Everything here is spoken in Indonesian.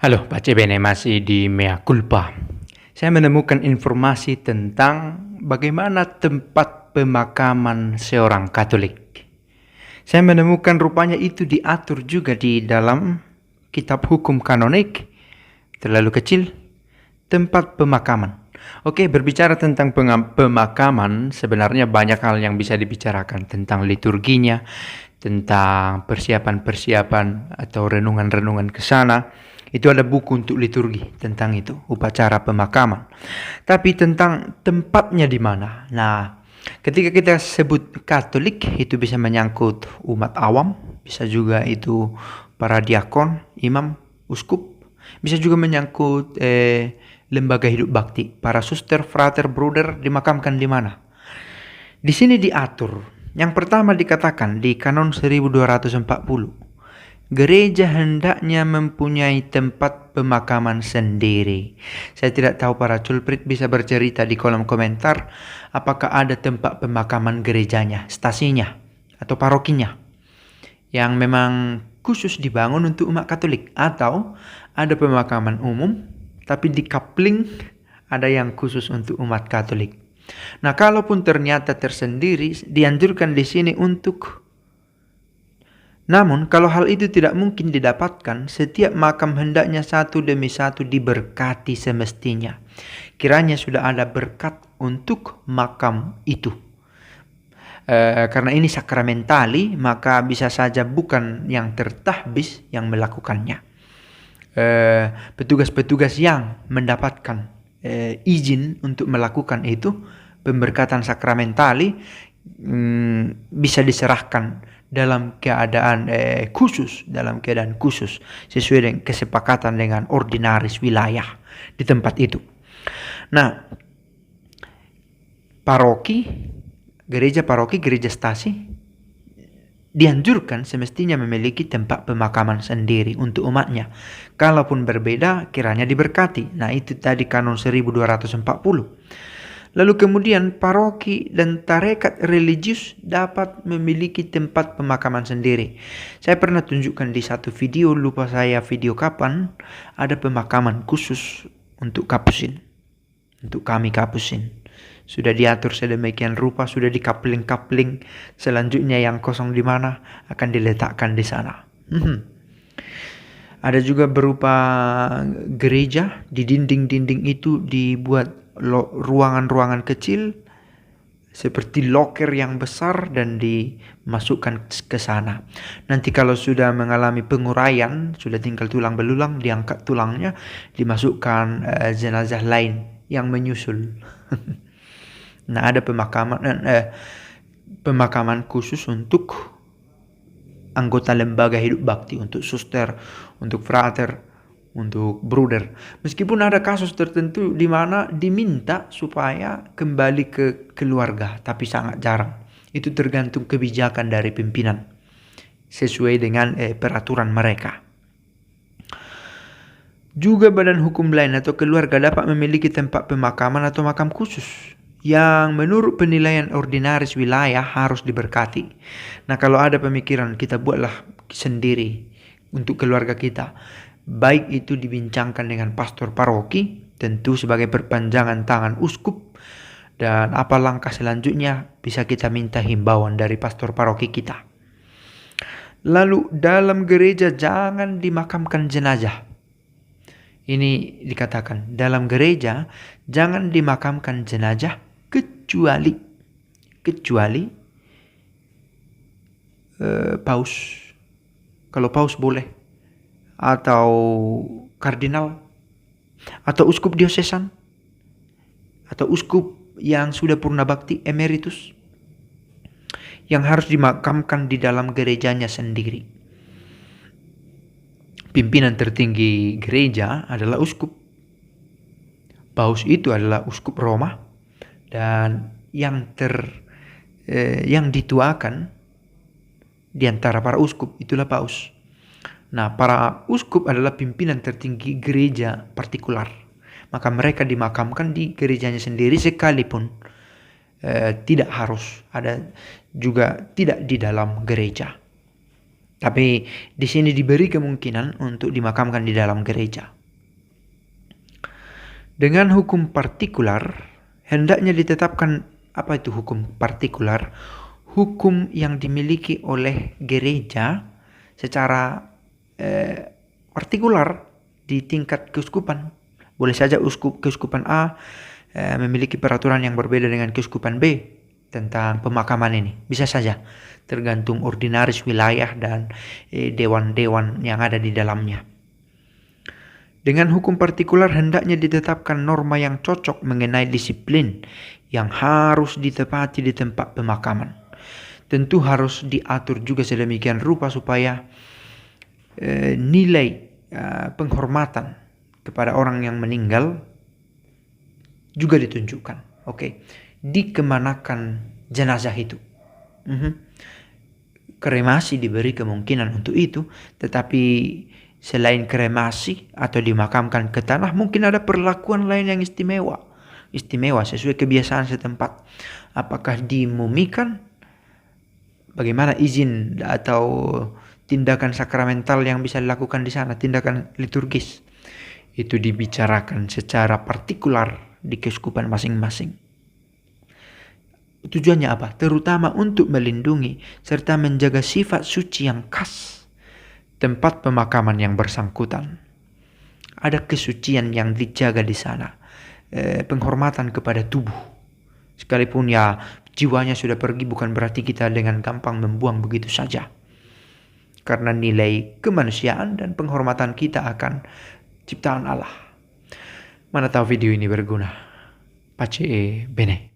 Halo, Pak Bene masih di Mea Culpa. Saya menemukan informasi tentang bagaimana tempat pemakaman seorang Katolik. Saya menemukan rupanya itu diatur juga di dalam kitab hukum kanonik. Terlalu kecil, tempat pemakaman. Oke, berbicara tentang pemakaman, sebenarnya banyak hal yang bisa dibicarakan tentang liturginya, tentang persiapan-persiapan atau renungan-renungan ke sana. Itu ada buku untuk liturgi tentang itu, upacara pemakaman. Tapi tentang tempatnya di mana. Nah, ketika kita sebut Katolik, itu bisa menyangkut umat awam, bisa juga itu para diakon, imam, uskup, bisa juga menyangkut lembaga hidup bakti, para suster, frater, bruder dimakamkan di mana. Di sini diatur. Yang pertama dikatakan di Kanon 1240. Gereja hendaknya mempunyai tempat pemakaman sendiri. Saya tidak tahu para culprit bisa bercerita di kolom komentar apakah ada tempat pemakaman gerejanya, stasinya, atau parokinya yang memang khusus dibangun untuk umat Katolik, atau ada pemakaman umum tapi di coupling ada yang khusus untuk umat Katolik. Nah, kalaupun ternyata tersendiri, dianjurkan di sini untuk. Namun, kalau hal itu tidak mungkin didapatkan, setiap makam hendaknya satu demi satu diberkati semestinya. Kiranya sudah ada berkat untuk makam itu. Karena ini sakramentali, maka bisa saja bukan yang tertahbis yang melakukannya. Petugas-petugas yang mendapatkan izin untuk melakukan itu, pemberkatan sakramentali, bisa diserahkan dalam keadaan khusus sesuai dengan kesepakatan dengan ordinaris wilayah di tempat itu. Nah, gereja paroki, gereja stasi dianjurkan semestinya memiliki tempat pemakaman sendiri untuk umatnya. Kalaupun berbeda, kiranya diberkati. Nah, itu tadi Kanon 1240. Lalu kemudian paroki dan tarekat religius dapat memiliki tempat pemakaman sendiri. Saya pernah tunjukkan di satu video, lupa saya video kapan, ada pemakaman khusus untuk kapusin. Untuk kami kapusin. Sudah diatur sedemikian rupa, sudah dikapling-kapling. Selanjutnya yang kosong di mana akan diletakkan di sana. Ada juga berupa gereja, di dinding-dinding itu dibuat ruangan-ruangan kecil seperti loker yang besar dan dimasukkan ke sana. Nanti kalau sudah mengalami penguraian, sudah tinggal tulang belulang, diangkat tulangnya, dimasukkan jenazah lain yang menyusul. Nah, ada pemakaman khusus untuk anggota lembaga hidup bakti, untuk suster, untuk frater, untuk bruder. Meskipun ada kasus tertentu di mana diminta supaya kembali ke keluarga, tapi sangat jarang. Itu tergantung kebijakan dari pimpinan sesuai dengan peraturan mereka. Juga badan hukum lain atau keluarga dapat memiliki tempat pemakaman atau makam khusus yang menurut penilaian ordinaris wilayah harus diberkati. Nah, kalau ada pemikiran kita buatlah sendiri untuk keluarga kita, baik itu dibincangkan dengan pastor paroki, tentu sebagai perpanjangan tangan uskup, dan apa langkah selanjutnya bisa kita minta himbauan dari pastor paroki kita. Lalu dalam gereja jangan dimakamkan jenazah. Ini dikatakan dalam gereja jangan dimakamkan jenazah kecuali paus. Kalau paus boleh, atau kardinal, atau uskup diosesan, atau uskup yang sudah purna bakti emeritus, yang harus dimakamkan di dalam gerejanya sendiri. Pimpinan tertinggi gereja adalah uskup. Paus itu adalah uskup Roma, dan yang dituakan di antara para uskup itulah paus. Nah, para uskup adalah pimpinan tertinggi gereja partikular. Maka mereka dimakamkan di gerejanya sendiri, sekalipun tidak harus ada juga tidak di dalam gereja. Tapi di sini diberi kemungkinan untuk dimakamkan di dalam gereja. Dengan hukum partikular, hendaknya ditetapkan apa itu hukum partikular? Hukum yang dimiliki oleh gereja secara partikular di tingkat keuskupan. Boleh saja keuskupan A memiliki peraturan yang berbeda dengan keuskupan B tentang pemakaman ini. Bisa saja, tergantung ordinaris wilayah dan dewan-dewan yang ada di dalamnya. Dengan hukum partikular hendaknya ditetapkan norma yang cocok mengenai disiplin yang harus ditepati di tempat pemakaman. Tentu harus diatur juga sedemikian rupa supaya nilai penghormatan kepada orang yang meninggal juga ditunjukkan. Dikemanakan jenazah itu. Kremasi diberi kemungkinan untuk itu, tetapi selain kremasi atau dimakamkan ke tanah, mungkin ada perlakuan lain yang istimewa sesuai kebiasaan setempat. Apakah dimumikan? Bagaimana izin atau tindakan sakramental yang bisa dilakukan di sana, tindakan liturgis? Itu dibicarakan secara partikular di keuskupan masing-masing. Tujuannya apa? Terutama untuk melindungi serta menjaga sifat suci yang khas tempat pemakaman yang bersangkutan. Ada kesucian yang dijaga di sana. Penghormatan kepada tubuh. Sekalipun ya jiwanya sudah pergi, bukan berarti kita dengan gampang membuang begitu saja. Karena nilai kemanusiaan dan penghormatan kita akan ciptaan Allah. Mana tahu video ini berguna. Pace bene.